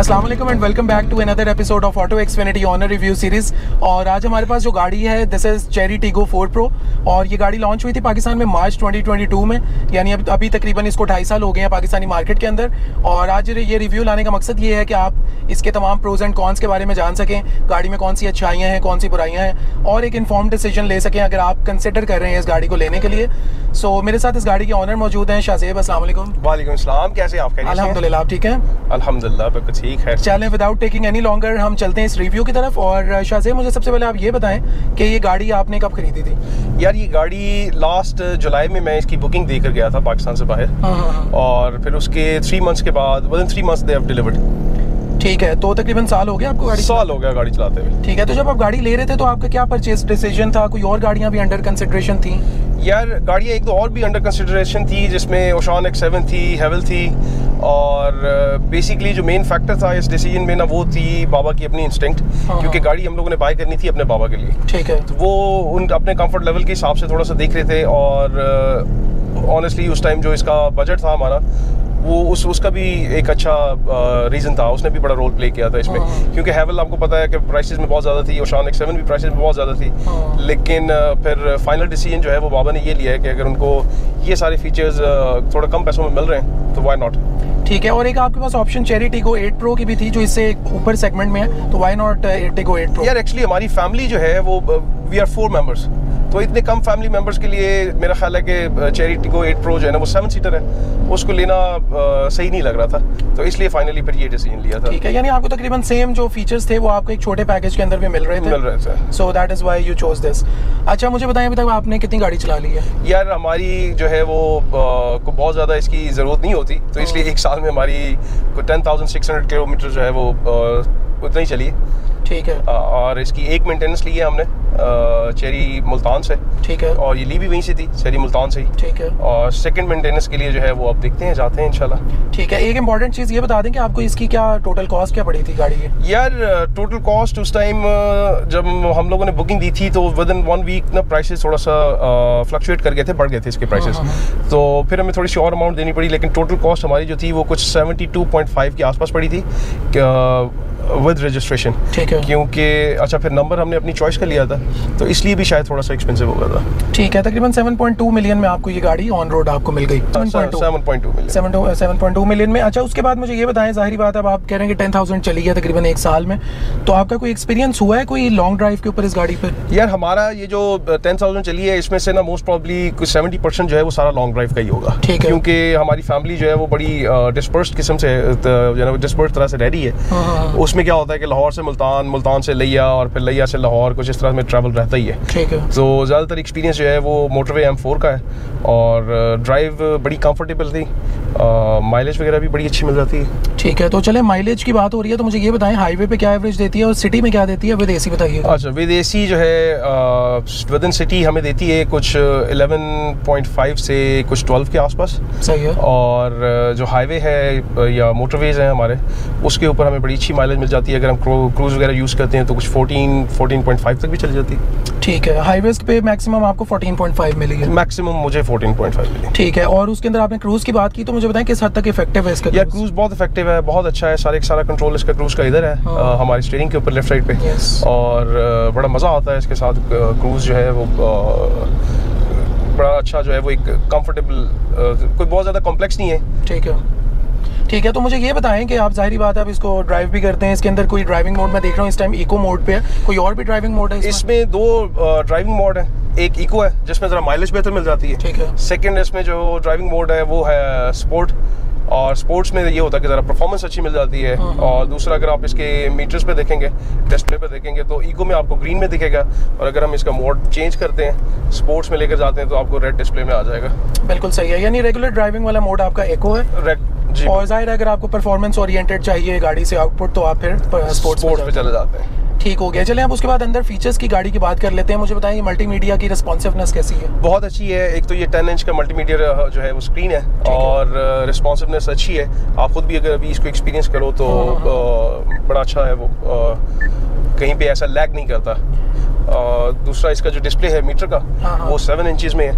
अस्सलाम वालेकुम and welcome back to another episode of auto Xfinity owner review series. और आज हमारे पास जो गाड़ी है this is Chery Tiggo 4 pro और ये गाड़ी लॉन्च हुई थी पाकिस्तान में मार्च 2022 में, यानी अभी तकरीबन इसको 2.5 साल हो गए हैं पाकिस्तानी मार्केट के अंदर। और आज ये रिव्यू लाने का मकसद ये है कि आप इसके तमाम प्रोज एंड कॉन्स के बारे में जान सकें, गाड़ी में कौन सी अच्छाइयाँ हैं, कौन सी बुराइयाँ हैं, और एक इन्फॉर्म डिसीजन ले सकें अगर आप कंसिडर कर रहे हैं इस गाड़ी को लेने के लिए। सो मेरे साथ इस गाड़ी के ऑनर मौजूद हैं शाहजेब। अस्सलाम वालेकुम। वालेकुम सलाम, कैसे आप? अल्हम्दुलिल्लाह, आप ठीक हैं? अल्हम्दुलिल्लाह बिल्कुल ठीक है। चलें विदाउट टेकिंग एनी लॉन्गर हम चलते हैं इस रिव्यू की तरफ। और शाहजेब, मुझे सबसे पहले आप ये बताएं कि ये गाड़ी आपने कब खरीदी थी? यार ये गाड़ी लास्ट जुलाई में मैं इसकी बुकिंग देकर गया था पाकिस्तान से बाहर, और फिर उसके 3 मंथ्स के बाद within 3 months they have delivered. ठीक है, तो तकरीबन साल हो गया आपको गाड़ी? साल हो गया गाड़ी चलाते हुए। ठीक है, तो जब आप गाड़ी ले रहे थे तो आपका क्या परचेज डिसीजन था? कोई और गाड़ियाँ भी अंडर कंसिडरेशन थी? यार गाड़ियाँ एक दो और भी अंडर कंसिडरेशन थी, जिसमें ओशान X7 थी, हेवल थी, और बेसिकली जो मेन फैक्टर था इस डिसीजन में ना वो थी बाबा की अपनी इंस्टिंक्ट, क्योंकि गाड़ी हम लोगों ने बाय करनी थी अपने बाबा के लिए। ठीक है, तो वो उन अपने कंफर्ट लेवल के हिसाब से थोड़ा सा देख रहे थे, और ऑनेस्टली उस टाइम जो इसका बजट था हमारा वो उसका भी एक अच्छा रीज़न था, उसने भी बड़ा रोल प्ले किया था इसमें, क्योंकि हेवल आपको पता है कि प्राइसेस में बहुत ज़्यादा थी, ओशान X7 भी प्राइसेस में बहुत ज़्यादा थी। लेकिन फिर फाइनल डिसीजन जो है वो बाबा ने ये लिया है कि अगर उनको ये सारे फीचर्स थोड़ा कम पैसों में मिल रहे हैं तो वाई नॉट। ठीक है, और एक आपके पास ऑप्शन चेरी टीगो 8 प्रो की भी थी जो इससे ऊपर सेगमेंट में है, तो वाई नॉट टीगो 8 प्रो? यार एक्चुअली हमारी फैमिली जो है वो वी आर 4 मेंबर्स, तो इतने कम फैमिली मेंबर्स के लिए मेरा ख्याल है कि चेरी टीगो 8 प्रो जो है ना वो 7 सीटर है, उसको लेना सही नहीं लग रहा था, तो इसलिए फाइनली फिर ये डिसीजन लिया था। ठीक है, यानी आपको तकरीबन सेम जो फीचर्स थे वो आपको एक छोटे पैकेज के अंदर भी मिल रहे थे, so that is why you chose this. अच्छा, मुझे बताएं अभी तक आपने कितनी गाड़ी चला ली है? यार हमारी जो है वो को बहुत ज़्यादा इसकी ज़रूरत नहीं होती, तो इसलिए एक साल में हमारी 10,600 किलोमीटर जो है वो उतना ही चली। ठीक है, और इसकी एक मेंटेनेंस ली है हमने चेरी मुल्तान से। ठीक है, और ये ली भी वहीं से थी, चेरी मुल्तान से ही। ठीक है, और सेकंड मेंटेनेंस के लिए जो है वो अब देखते हैं, जाते हैं इंशाल्लाह। ठीक है, एक इंपॉर्टेंट चीज़ ये बता दें कि आपको इसकी क्या टोटल कॉस्ट क्या पड़ी थी गाड़ी की? यार टोटल कॉस्ट उस टाइम जब हम लोगों ने बुकिंग दी थी तो विद इन 1 वीक ना प्राइसेस थोड़ा सा फ्लक्चुएट कर गए थे, बढ़ गए थे इसके प्राइसेस, तो फिर हमें थोड़ी सी और अमाउंट देनी पड़ी, लेकिन टोटल कॉस्ट हमारी जो थी वो कुछ 72.5 के आसपास पड़ी थी विद रजिस्ट्रेशन। ठीक है, क्योंकि अच्छा फिर नंबर हमने अपनी चॉइस का लिया था, तो इसलिए भी शायद थोड़ा सा एक्सपेंसिव हो गया था। ठीक है, तकरीबन 7.2 मिलियन में आपको ये गाड़ी ऑन रोड आपको मिल गई। 7.2 मिलियन में। अच्छा, उसके बाद मुझे ये बताएं, जाहिर बात अब आप कह रहे हैं कि 10,000 चली है तकरीबन एक साल में, तो आपका कोई एक्सपीरियंस हुआ है कोई लॉन्ग ड्राइव के ऊपर इस गाड़ी पर? यार हमारा ये जो 10,000 चली है इसमें से ना मोस्ट प्रॉब्ली कुछ 70% जो है वो सारा लॉन्ग ड्राइव का ही होगा। ठीक है, क्योंकि हमारी फैमिली जो है वो बड़ी डिस्पर्स्ड किस्म से डिस्पर्स्ड तरह से रह रही है। उसमें क्या होता है कि लाहौर से मुल्तान, मुल्तान से लिया, और फिर लिया से लाहौर, कुछ इस तरह में ट्रैवल रहता ही है। ठीक है, तो ज़्यादातर एक्सपीरियंस जो है वो मोटरवे M4 का है, और ड्राइव बड़ी कंफर्टेबल थी, माइलेज वगैरह भी बड़ी अच्छी मिल जाती है। ठीक है, तो चले माइलेज की बात हो रही है तो मुझे ये बताएं हाईवे पे क्या एवरेज देती है और सिटी में क्या देती है विद एसी? बताइए। अच्छा, विद एसी जो है विद इन सिटी हमें देती है कुछ 11.5 से कुछ 12 के आसपास। सही है। और जो हाईवे है या मोटरवेज हैं हमारे, उसके ऊपर हमें बड़ी अच्छी माइलेज मिल जाती है। अगर हम क्रूज वगैरह यूज़ करते हैं तो कुछ 14.5 तक भी चली जाती है। ठीक है, हाईवेज पे मैक्सिमम आपको 14.5 मिली है? मैक्सिमम मुझे 14.5 मिली। ठीक है, और उसके अंदर आपने क्रूज की बात की, तो मुझे बताएं किस हद तक इफेक्टिव है इसका? यार क्रूज बहुत इफेक्टिव है, बहुत अच्छा है, सारा कंट्रोल इसका क्रूज का इधर है, हमारी स्टीयरिंग के ऊपर लेफ्ट साइड पे। और बड़ा मज़ा आता है इसके साथ, क्रूज जो है वो बड़ा अच्छा जो है वो एक कंफर्टेबल, कोई बहुत ज़्यादा कॉम्प्लेक्स नहीं है। ठीक है, ठीक है, तो मुझे ये बताएं कि आप जाहिर बात है आप इसको ड्राइव भी करते हैं, इसके अंदर कोई ड्राइविंग मोड मैं देख रहा हूँ इस टाइम इको मोड पे है, कोई और भी ड्राइविंग मोड है इसमें? 2 ड्राइविंग मोड है, एक इको है जिसमें ज़रा माइलेज बेहतर मिल जाती है। ठीक है। सेकंड इसमें जो ड्राइविंग मोड है वो है स्पोर्ट, और स्पोर्ट्स में ये होता है कि ज़रा परफॉर्मेंस अच्छी मिल जाती है। और दूसरा अगर आप इसके मीटर्स पे देखेंगे, डिस्प्ले पे देखेंगे, तो इको में आपको ग्रीन में दिखेगा, और अगर हम इसका मोड चेंज करते हैं, स्पोर्ट्स में लेकर जाते हैं, तो आपको रेड डिस्प्ले में आ जाएगा। बिल्कुल सही है, यानी रेगुलर ड्राइविंग वाला मोड आपका इको है। रेड जी। और जाहिर है अगर आपको परफॉर्मेंस ओरिएंटेड चाहिए गाड़ी से आउटपुट, तो आप फिर स्पोर्ट्स पे चले जाते हैं। ठीक हो गया। चलें अब उसके बाद अंदर फीचर्स की गाड़ी की बात कर लेते हैं। मुझे बताएं मल्टीमीडिया की रिस्पॉन्सिवनेस कैसी है? बहुत अच्छी है। एक तो ये 10 इंच का मल्टीमीडिया जो है वो स्क्रीन है, और रिस्पॉन्सिवनेस अच्छी है। आप खुद भी अगर अभी इसको एक्सपीरियंस करो तो बड़ा अच्छा है वो, कहीं पे ऐसा लैग नहीं करता। दूसरा इसका जो डिस्प्ले है मीटर का, वो 7 इंचेस में है।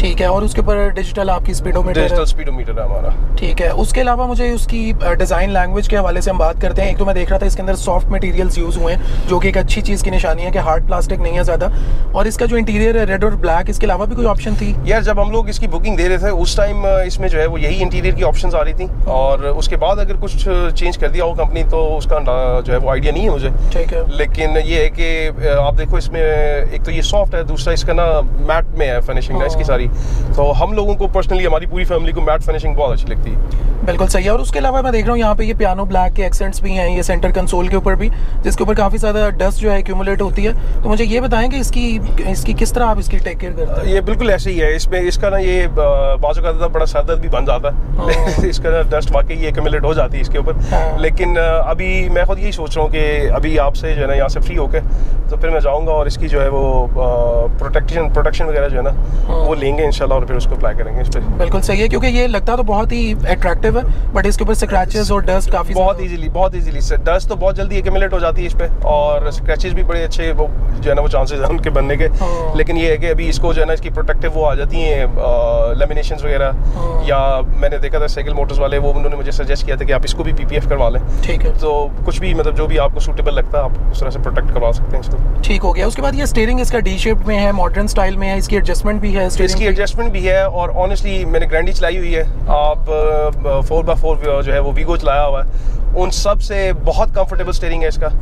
ठीक है, और उसके ऊपर डिजिटल आपकी स्पीडोमीटर डिजिटल स्पीडोमीटर है हमारा। ठीक है, उसके अलावा मुझे उसकी डिज़ाइन लैंग्वेज के हवाले से हम बात करते हैं। एक तो मैं देख रहा था इसके अंदर सॉफ्ट मटेरियल्स यूज़ हुए हैं, जो कि एक अच्छी चीज़ की निशानी है कि हार्ड प्लास्टिक नहीं है ज़्यादा। और इसका जो इंटीरियर है रेड और ब्लैक, इसके अलावा भी कोई ऑप्शन थी? यार जब हम लोग इसकी बुकिंग दे रहे थे उस टाइम इसमें जो है वो यही इंटीरियर की ऑप्शंस आ रही थी, और उसके बाद अगर कुछ चेंज कर दिया हो कंपनी तो उसका जो है वो आइडिया नहीं है मुझे। ठीक है, लेकिन ये है कि आप देखो इसमें एक तो ये सॉफ्ट है, दूसरा इसका ना मैट में है फिनिशिंग ना इसकी सारी, तो हम लोगों को पर्सनली हमारी पूरी फैमिली को मैट फिनिशिंग बहुत अच्छी लगती है। बिल्कुल सही है। और उसके अलावा मैं देख रहा हूँ यहाँ पे ये पियानो ब्लैक के एक्सेंट्स भी हैं, ये सेंटर कंसोल के ऊपर भी, जिसके ऊपर काफ़ी ज़्यादा डस्ट जो है एक्यूमुलेट होती है। तो मुझे ये बताएं कि इसकी किस तरह आप इसकी टेक केयर करते हैं? ये बिल्कुल ऐसे ही है, इसमें इसका ना ये बाजू का बड़ा सर दर्द भी बन जाता है इसका ना डस्ट वाकई ये एक्यूमुलेट हो जाती है इसके ऊपर। लेकिन अभी मैं खुद यही सोच रहा हूँ कि अभी आपसे जो है ना यहाँ से फ्री होके तो फिर मैं जाऊँगा और इसकी जो है वो प्रोटेक्शन वगैरह जो है ना वो लेंगे इंशाल्लाह, और फिर उसको अप्लाई करेंगे इस पर। बिल्कुल सही है, क्योंकि ये लगता तो बहुत ही अट्रैक्टिव है, बट इसके ऊपर स्क्रैचेस और डस्ट काफ़ी बहुत इजीली डस्ट तो बहुत जल्दी एक्यूमुलेट हो जाती है इस पे, और स्क्रैचेस भी बड़े अच्छे वो जो है ना वो चांसेस हैं उनके बनने के। लेकिन ये है कि अभी इसको जो है ना इसकी प्रोटेक्टिव वो आ जाती हैं लेमिनेशंस वगैरह, या मैंने देखा था साइकिल मोटर्स वाले वो उन्होंने मुझे सजेस्ट किया था कि आप इसको भी PPF करवा लें। ठीक है, तो कुछ भी मतलब जो भी आपको सूटेबल लगता है आप उस तरह से प्रोटेक्ट करवा सकते हैं इसको। ठीक हो गया। उसके बाद ये स्टीयरिंग इसका डी शेप में है, मॉडर्न स्टाइल में है, इसकी एडजस्टमेंट भी है, इसकी एडजस्टमेंट भी है, और ऑनेस्टली मैंने ग्रैंडी चलाई हुई है, आप 4x4 जो है वो वीगो चलाया हुआ है, उन सब से बहुत कंफर्टेबल स्टीयरिंग है इसका।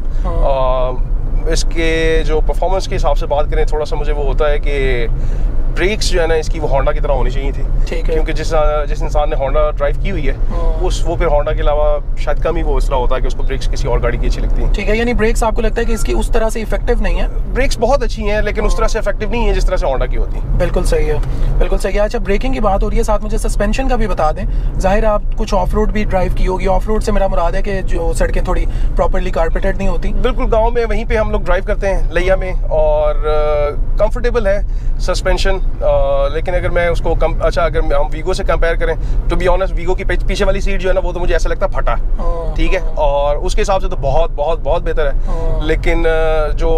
इसके जो परफॉर्मेंस के हिसाब से बात करें, थोड़ा सा मुझे वो होता है कि ब्रेक्स जो है ना इसकी वो होंडा की तरह होनी चाहिए थी। ठीक है, क्योंकि जिस इंसान ने होंडा ड्राइव की हुई है वो फिर होंडा के अलावा शायद कम ही वो इस तरह होता है कि उसको ब्रेक्स किसी और गाड़ी की अच्छी लगती है। ठीक है, यानी ब्रेक्स आपको लगता है कि इसकी उस तरह से इफेक्टिव नहीं है? ब्रेक्स बहुत अच्छी हैं लेकिन उस तरह से इफेक्टिव नहीं है जिस तरह से होंडा की होती है। बिल्कुल सही है, बिल्कुल सही है। अच्छा, ब्रेकिंग की बात हो रही है, साथ मुझे सस्पेंशन का भी बता दें। जाहिर है आप कुछ ऑफ रोड भी ड्राइव की होगी, ऑफ रोड से मेरा मुराद है कि जो सड़कें थोड़ी प्रॉपर्ली कारपेटेड नहीं होती। बिल्कुल, गाँव में वहीं पे हम लोग ड्राइव करते हैं लिया में, और कंफर्टेबल है सस्पेंशन। लेकिन अगर मैं उसको अगर हम वीगो से कंपेयर करें, टू बी ऑनेस्ट वीगो की पीछे वाली सीट जो है ना वो तो मुझे ऐसा लगता है फटा, ठीक है, और उसके हिसाब से तो बहुत बहुत बहुत बेहतर है। लेकिन जो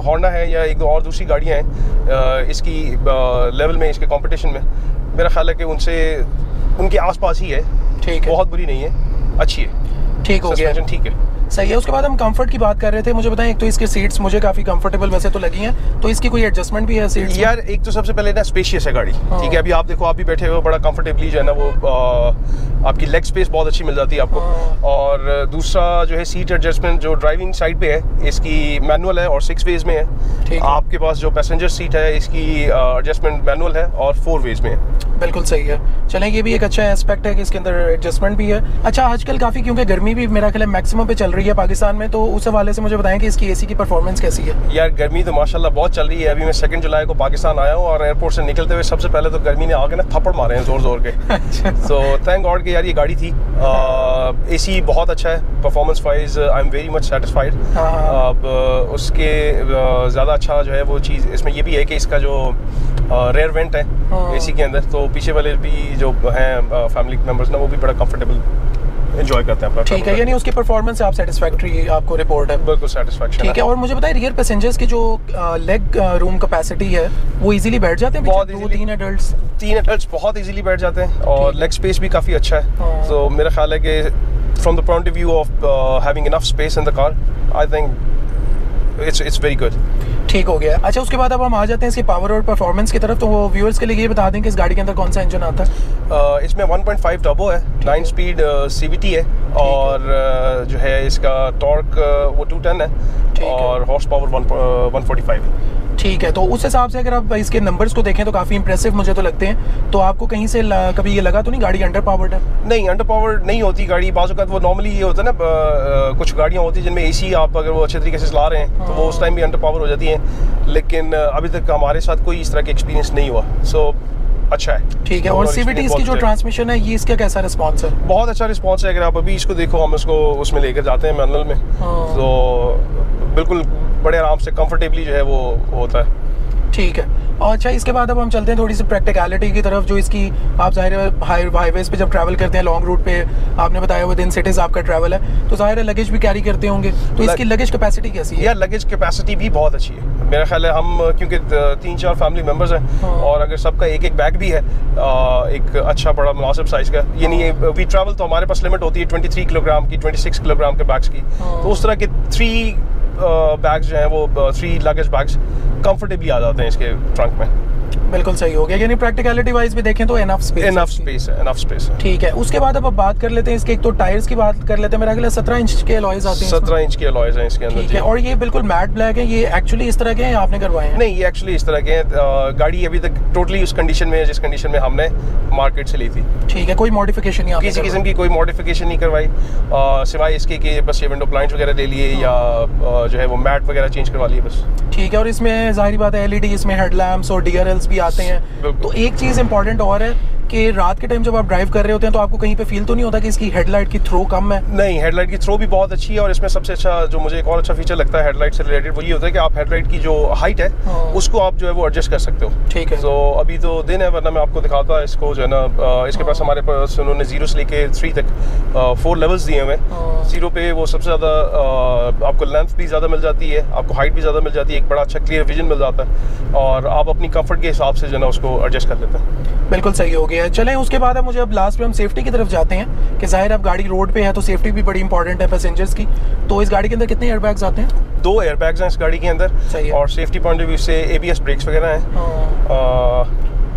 होंडा है या एक दो और दूसरी गाड़ियाँ हैं इसकी लेवल में, इसके कंपटीशन में, मेरा ख्याल है कि उनके आसपास ही है। ठीक है, बहुत बुरी नहीं है, अच्छी है, ठीक हो गया, ठीक है, सही है। उसके बाद हम कंफर्ट की बात कर रहे थे, मुझे बताएं, एक तो इसकी सीट्स मुझे काफ़ी कंफर्टेबल वैसे तो लगी हैं, तो इसकी कोई एडजस्टमेंट भी है सीट्स? यार एक तो सबसे पहले ना स्पेशियस है गाड़ी, ठीक है, अभी आप देखो आप भी बैठे हो बड़ा कंफर्टेबली जो है ना वो आपकी लेग स्पेस बहुत अच्छी मिल जाती है आपको। और दूसरा जो है सीट एडजस्टमेंट जो ड्राइविंग साइड पे है इसकी मैनुअल है और 6 वेज में है। आपके पास जो पैसेंजर सीट है इसकी एडजस्टमेंट मैनुअल है और 4 वेज में है। बिल्कुल सही है। चलें, ये भी एक अच्छा एस्पेक्ट है कि इसके अंदर एडजस्टमेंट भी है। अच्छा, आजकल काफ़ी क्योंकि गर्मी भी मेरा ख्याल है मैक्सिमम पे चल रही है पाकिस्तान में, तो उस हवाले से मुझे बताएं कि इसकी AC की परफॉर्मेंस कैसी है? यार गर्मी तो माशाल्लाह बहुत चल रही है। अभी मैं 2 जुलाई को पाकिस्तान आया हूँ और एयरपोर्ट से निकलते हुए सबसे पहले तो गर्मी ने आके ना थप्पड़ मारे हैं जोर जोर के। तो थैंक गॉड कि यार ये गाड़ी थी। AC बहुत अच्छा है, performance wise I am very much satisfied. अब उसके ज़्यादा अच्छा जो है वो चीज़ इसमें ये भी है कि इसका जो रेयर वेंट है AC के अंदर, तो पीछे वाले भी जो हैं फैमिली मेम्बर्स ना वो भी बड़ा कंफर्टेबल एंजॉय करते हैं अपना। ठीक है, यानी उसकी परफॉर्मेंस से आप सेटिस्फैक्ट्री आपको रिपोर्ट है? बिल्कुल सेटिस्फैक्शन। ठीक है, और मुझे बताइए रियर पैसेंजर्स की जो लेग रूम कैपेसिटी है वो इजीली बैठ जाते हैं? बहुत 2-3 एडल्ट्स? 3 एडल्ट्स बहुत इजीली बैठ जाते हैं, और लेग स्पेस भी काफ़ी अच्छा है। तो मेरा ख्याल है कि from the point of view of having enough space in the car, I think it's very good. ठीक हो गया। अच्छा, उसके बाद अब हम आ जाते हैं इसकी पावर और परफॉर्मेंस की तरफ। तो वो व्यूअर्स के लिए ये बता दें कि इस गाड़ी के अंदर कौन सा इंजन आता है? इसमें 1.5 टर्बो है, 9 स्पीड CVT है, और जो है इसका टॉर्क वो 210 है, और हॉर्स पावर 145 है। ठीक है, तो उस हिसाब से अगर आप इसके नंबर्स को देखें तो काफ़ी इंप्रेसिव मुझे तो लगते हैं। तो आपको कहीं से कभी ये लगा तो नहीं गाड़ी अंडर पावर्ड है? नहीं, अंडर पावर्ड नहीं होती गाड़ी। बाज़ औक़ात वो नॉर्मली ये होता है ना, कुछ गाड़ियाँ होती हैं जिनमें AC आप अगर वो अच्छे तरीके से चला रहे हैं तो वो उस टाइम भी अंडर पावर हो जाती हैं, लेकिन अभी तक हमारे साथ कोई इस तरह का एक्सपीरियंस नहीं हुआ। सो अच्छा है। ठीक है, और CVT इसकी जो ट्रांसमिशन है ये इसका कैसा रिस्पॉन्स है? बहुत अच्छा रिस्पॉन्स है। अगर आप अभी इसको देखो, हम इसको उसमें लेकर जाते हैं मैनुअल में, तो बिल्कुल बड़े आराम से कंफर्टेबली जो है वो होता है। ठीक है, और अच्छा इसके बाद अब हम चलते हैं थोड़ी सी प्रैक्टिकलिटी की तरफ। जो इसकी आप ज़ाहिर है हाईवेज पे जब ट्रैवल करते हैं लॉन्ग रूट पे, आपने बताया विद इन सिटीज़ आपका ट्रैवल है, तो ज़ाहिर है लगेज भी कैरी करते होंगे, तो इसकी लगेज कैपेसिटी कैसी है? यार लगेज कैपेसिटी भी बहुत अच्छी है। मेरा ख्याल है हम क्योंकि 3-4 फैमिली मेम्बर्स हैं और अगर सबका एक एक बैग भी है एक अच्छा बड़ा मुनासिब साइज़ का, यानी वी ट्रैवल तो हमारे पास लिमिट होती है 23 किलोग्राम की, 26 किलोग्राम के बैग्स की, तो उस तरह के 3 बैग्स जो हैं वो 3 लगेज बैग्स कंफर्टेबली आ जाते हैं इसके ट्रंक में। बिल्कुल सही हो गया, यानी प्रैक्टिकलिटी वाइज भी देखें तो एनफ स्पेस है। ठीक है, उसके बाद अब बात कर लेते हैं इसके, एक तो टायर्स की बात कर लेते हैं। मेरा ख्याल 17 इंच के अलॉयज आते हैं, 17 इंच के अलॉयज हैं इसके अंदर। ठीक है, और ये बिल्कुल मैट ब्लैक है, ये एक्चुअली इस तरह के हैं या आपने करवाए हैं? नहीं, ये एक्चुअली इस तरह के हैं। गाड़ी अभी तक टोटली उस कंडीशन में है जिस कंडीशन में हमने मार्केट से ली थी। ठीक है, कोई मॉडिफिकेशन नहीं, किसी किस्म की कोई मॉडिफिकेशन नहीं करवाई, सिवाय इसके कि बस ये विंडो ब्लाइंड्स वगैरह ले लिए या जो है वो मैट वगैरह चेंज करवा लिए बस। ठीक है, और इसमें जाहिर बात है LED, इसमें हेडलैम्प्स और DRLs भी आते हैं। तो एक चीज़ इंपॉर्टेंट और है कि रात के टाइम जब आप ड्राइव कर रहे होते हैं तो आपको कहीं पे फील तो नहीं होता कि इसकी हेडलाइट की थ्रो कम है? नहीं, हेडलाइट की थ्रो भी बहुत अच्छी है और इसमें सबसे अच्छा जो मुझे एक और अच्छा फीचर लगता है हेडलाइट से रिलेटेड वो ये होता है कि आप हेडलाइट की जो हाइट है उसको आप जो है वो एडजस्ट कर सकते हो। ठीक है, तो अभी तो दिन है, वरना मैं आपको दिखाता इसको जो है ना, इसके पास हमारे पास उन्होंने 0 से लेके 3 तक 4 लेवल्स दिए हुए हैं। 0 पे वो सबसे ज़्यादा आपको लेंथ भी ज़्यादा मिल जाती है, आपको हाइट भी ज़्यादा मिल जाती है, एक बड़ा अच्छा क्लियर विजन मिल जाता है और आप अपनी कंफर्ट के हिसाब से जो है ना उसको एडजस्ट कर लेते हैं। बिल्कुल सही हो गया। चलें, उसके बाद मुझे अब लास्ट पे हम सेफ्टी की तरफ जाते हैं कि जाहिर अब गाड़ी रोड पे है तो सेफ्टी भी बड़ी इंपॉर्टेंट है पैसेंजर्स की। तो इस गाड़ी के अंदर कितने एयरबैग्स आते हैं? 2 एयरबैग्स हैं इस गाड़ी के अंदर। सही है। और सेफ्टी पॉइंट ऑफ व्यू से ABS ब्रेक्स वगैरह हैं।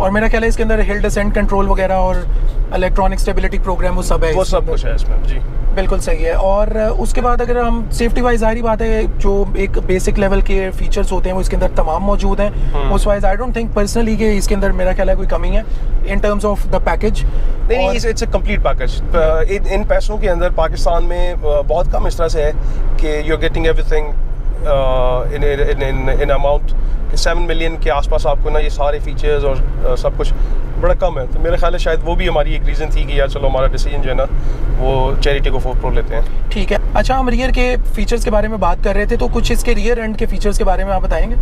और मेरा ख्याल है इसके अंदर हिल डिसेंट कंट्रोल वगैरह और इलेक्ट्रॉनिक स्टेबिलिटी प्रोग्राम वो सब है, वो सब कुछ है इसमें जी। बिल्कुल सही है। और उसके बाद अगर हम सेफ्टी वाइज, जाहिर बात है जो एक बेसिक लेवल के फीचर्स होते हैं वो इसके अंदर तमाम मौजूद हैं। उस wise I don't think personally कि इसके अंदर मेरा ख्याल है कोई कमी है in terms of the package. नहीं, इट्स अ कंप्लीट पैकेज। इन पैसों के अंदर पाकिस्तान में बहुत कम इस तरह से है कि you are getting everything in amount 7 million के आसपास आपको ना ये सारे फीचर्स और सब कुछ बड़ा कम है। तो मेरा ख्याल है शायद वो भी हमारी एक रीज़न थी कि यार चलो हमारा डिसीजन जो है ना वो चेरी टिगो 4 प्रो लेते हैं। ठीक है, अच्छा हम रियर के फीचर्स के बारे में बात कर रहे थे, तो कुछ इसके रियर एंड के फीचर्स के बारे में आप बताएंगे?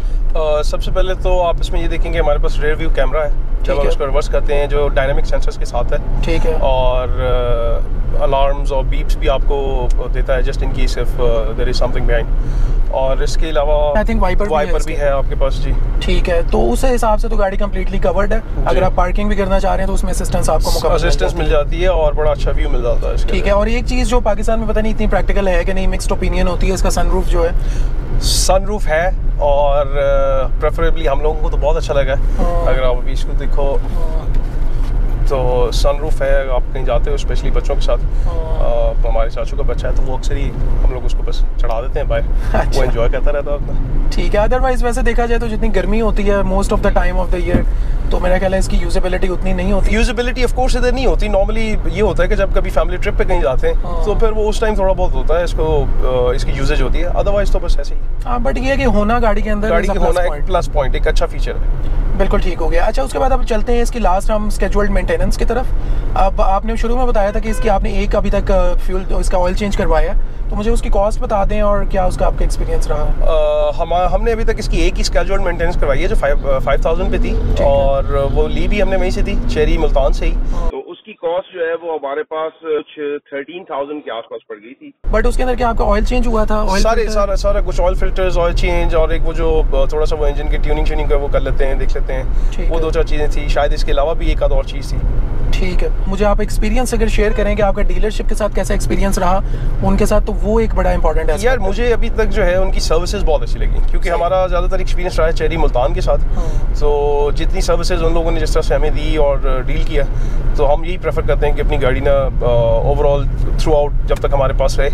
सबसे पहले तो आप इसमें ये देखेंगे हमारे पास रियर व्यू कैमरा है, जब हम उसको रिवर्स करते हैं जो डायनामिक सेंसर्स के साथ है। ठीक है, और अलार्म्स और बीप्स भी आपको देता है just in case if there is something behind. और इसके अलावा आई थिंक वाइपर भी है आपके पास जी। ठीक है, तो उस हिसाब से तो गाड़ी कंप्लीटली कवर्ड है। अगर आप पार्किंग भी करना चाह रहे हैं तो उसमें असिस्टेंस आपको मुकम्मल असिस्टेंस मिल जाती है और बड़ा अच्छा व्यू मिल जाता है। ठीक है, और एक चीज़ जो पाकिस्तान में पता नहीं इतनी प्रैक्टिकल है कि नहीं, मिक्स्ड ओपिनियन होती है, इसका सनरूफ जो है। सनरूफ है और प्रेफरेबली हम लोगों को तो बहुत अच्छा लगा है। अगर आप अभी इसको देखो तो सनरूफ है, आप कहीं जाते हो स्पेशली बच्चों के साथ, तो हमारे चाचू का बच्चा है तो वो अक्सर ही हम लोग उसको बस चढ़ा देते हैं बाहर। अच्छा। वो एंजॉय करता रहता है अपना। ठीक है, अदरवाइज वैसे देखा जाए तो जितनी गर्मी होती है most of the time of the year, तो मेरा ख्याल है इसकी यूजेबिलिटी उतनी नहीं होती। यूजेबिलिटी ऑफ कोर्स इधर नहीं होती। नॉर्मली ये होता है कि जब कभी फैमिली ट्रिप पे कहीं जाते हैं तो फिर वो उस टाइम थोड़ा बहुत होता है इसको इसकी यूजेज होती है, अदरवाइज तो बस ऐसे ही। हाँ, बट ये है कि होना गाड़ी के अंदर, गाड़ी के होना एक प्लस पॉइंट, एक अच्छा फीचर है। बिल्कुल ठीक हो गया। अच्छा, उसके बाद अब चलते हैं इसकी लास्ट हम स्केड्यूल्ड मेंटेनेंस की तरफ। अब आपने शुरू में बताया था कि इसकी आपने एक अभी तक फ्यूल इसका ऑयल चेंज करवाया है, तो मुझे उसकी कॉस्ट बता दें और क्या उसका आपका एक्सपीरियंस रहा? हमने अभी तक इसकी एक ही स्केड्यूल्ड मेंटेनेंस करवाई है जो 5000 पे थी और वो ली भी हमने वहीं से थी, चेरी मुल्तान से ही। तो उसकी कॉस्ट जो है वो हमारे पास कुछ 13000 के आसपास पड़ गई थी। बट उसके अंदर क्या आपका ऑयल चेंज हुआ था? सारा कुछ ऑयल फिल्टर्स, ऑयल चेंज और एक वो जो थोड़ा सा वो इंजन की ट्यूनिंग वो कर लेते हैं, देख लेते हैं, वो 2-4 चीज़ें थी। शायद इसके अलावा भी एक आध और चीज़ थी। ठीक है, मुझे आप एक्सपीरियंस अगर शेयर करें कि आपका डीलरशिप के साथ कैसा एक्सपीरियंस रहा उनके साथ, तो वो एक बड़ा इंपॉर्टेंट है यार। मुझे अभी तक जो है उनकी सर्विसेज बहुत अच्छी लगी क्योंकि हमारा ज़्यादातर एक्सपीरियंस रहा है चेरी मुल्तान के साथ। तो जितनी सर्विसेज उन लोगों ने जिस तरह से हमें दी और डील किया, तो हम यही प्रेफर करते हैं कि अपनी गाड़ी ना ओवरऑल थ्रू आउट जब तक हमारे पास रहे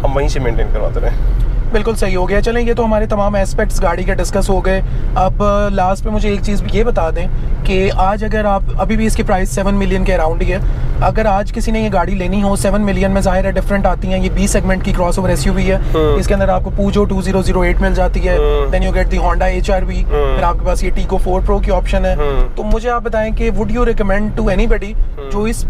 हम वहीं से मेंटेन करवाते रहें। बिल्कुल सही हो गया। चलें, ये तो हमारे तमाम एस्पेक्ट्स गाड़ी के डिस्कस हो गए। अब लास्ट पे मुझे एक चीज़ ये बता दें कि आज अगर आप, अभी भी इसकी प्राइस 7 मिलियन के अराउंड ही है, अगर आज किसी ने ये गाड़ी लेनी हो 7 मिलियन में, ज़ाहिर है डिफरेंट आती हैं, ये B सेगमेंट की क्रॉसओवर SUV है। इसके अंदर आपको पूजो 2008 मिल जाती है, then you get the Honda HRV, फिर आपके पास ये टीगो 4 प्रो की ऑप्शन है। तो मुझे आप बताएं कि would you recommend to anybody जो इस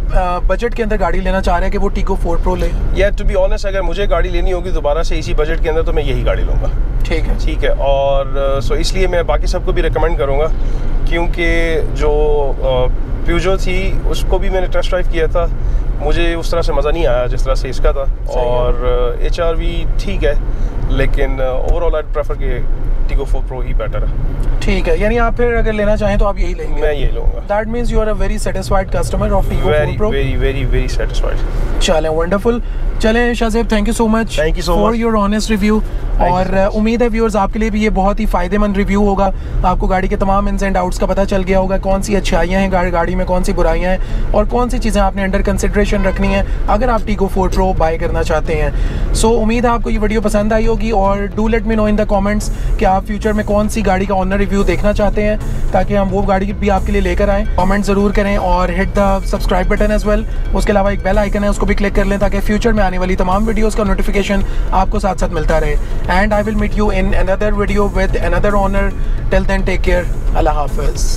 बजट के अंदर गाड़ी लेना चाह रहा है कि वो टीगो 4 प्रो ले? यार टू बी ऑनेस्ट, अगर मुझे गाड़ी लेनी होगी दोबारा से इसी बजट के अंदर तो मैं यही गाड़ी लूँगा। ठीक है। और सो इसलिए मैं बाकी सबको भी रिकमेंड करूँगा क्योंकि जो प्यूजो थी उसको भी मैंने टेस्ट ड्राइव किया था, मुझे उस तरह से मज़ा नहीं आया जिस तरह से इसका था। और HRV ठीक है, लेकिन ओवरऑल आई प्रेफर कि टीगो 4 प्रो ही बेटर है। ठीक है, यानी आप फिर अगर लेना चाहें तो आप यही लेंगे? मैं ये लूँगा। That means you are a very satisfied customer of टीगो 4 pro? Very very very satisfied. चलें, वंडरफुल। चलें Shahzeb, thank you so much for your honest review. और उम्मीद है व्यूअर्स आपके लिए भी ये बहुत ही फ़ायदेमंद रिव्यू होगा। आपको गाड़ी के तमाम इन्स एंड आउट्स का पता चल गया होगा, कौन सी अच्छाइयाँ हैं गाड़ी में, कौन सी बुराइयाँ हैं और कौन सी चीज़ें आपने अंडर कंसिडरेशन रखनी है अगर आप टीगो 4 प्रो बाय करना चाहते हैं। सो उम्मीद है आपको ये वीडियो पसंद आई होगी और do let me know in the comments कि आप फ्यूचर में कौन सी गाड़ी का ऑनर रिव्यू देखना चाहते हैं, ताकि हम वो गाड़ी भी आपके लिए लेकर आएँ। कमेंट ज़रूर करें और hit the subscribe button as well. उसके अलावा एक बेल आइकन है, उसको भी क्लिक कर लें ताकि फ्यूचर में आने वाली तमाम वीडियोज़ का नोटिफिकेशन आपको साथ साथ मिलता रहे। And I will meet you in another video with another owner. Till then, take care. Allah Hafiz.